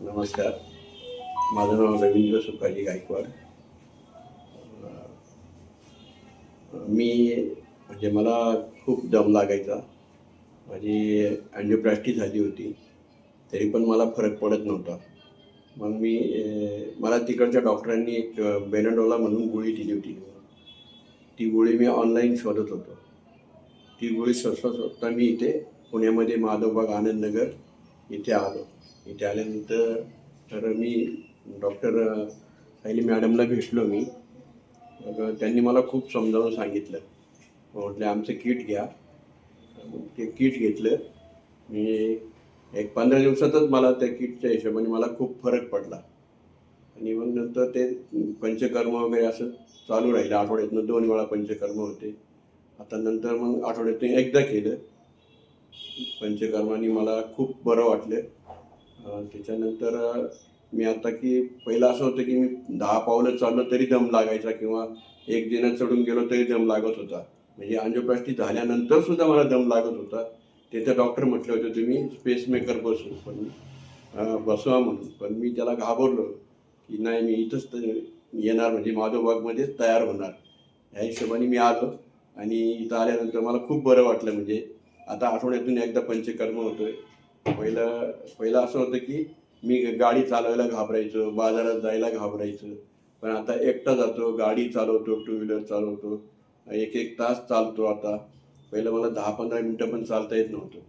नमस्कार. माझं नाव रवींद्र सुखाजी गायकवाड. मी म्हणजे मला खूप दम लागायचा. माझी अँजिओप्लास्टी झाली होती, तरी पण मला फरक पडत नव्हता. मग मला तिकडच्या डॉक्टरांनी एक बेनाडोला म्हणून गोळी दिली होती. ती गोळी मी ऑनलाईन शोधत होतो. ती गोळी शोधता मी इथे पुण्यामध्ये माधवबाग आनंदनगर इथे आलो. इथे आल्यानंतर मी डॉक्टर सायली मॅडमला भेटलो मी. मग त्यांनी मला खूप समजावून सांगितलं. म्हटले आमचं किट घ्या. मग ते किट घेतलं मी. एक 15 दिवसातच मला त्या किटच्या हिशोबाने मला खूप फरक पडला. आणि मग नंतर ते पंचकर्म वगैरे असं चालू राहिलं. आठवड्यातनं 2 वेळा पंचकर्म होते. आता नंतर मग आठवड्यातून एकदा केलं. पंचकर्माने मला खूप बरं वाटलं. त्याच्यानंतर मी आता की पहिलं असं होतं की मी 10 पावलं चाललो तरी दम लागायचा किंवा एक जिना चढून गेलो तरी दम लागत होता. म्हणजे अँजिओप्लास्टी झाल्यानंतर सुद्धा मला दम लागत होता. तिथे डॉक्टर म्हटले होते तुम्ही पेसमेकर बसवा म्हणून. पण मी त्याला घाबरलो की नाही, मी इथंच येणार, म्हणजे माधवबागमध्येच तयार होणार. ह्या हिशोबाने मी आलो. आणि इथं आल्यानंतर मला खूप बरं वाटलं. म्हणजे आता आठवड्यातून एकदा पंचकर्म होतोय. पहिलं असं होतं की मी गाडी चालवायला घाबरायचो, बाजारात जायला घाबरायचो. पण आता एकटा जातो, गाडी चालवतो, टू व्हीलर चालवतो, 1-1 तास चालतो आता. पहिलं मला 10-15 मिनटं पण चालता येत नव्हतं.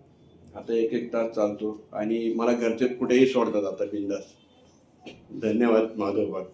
आता 1-1 तास चालतो आणि मला घरचे कुठेही सोडतात आता बिनधास्त. धन्यवाद माधवबाग.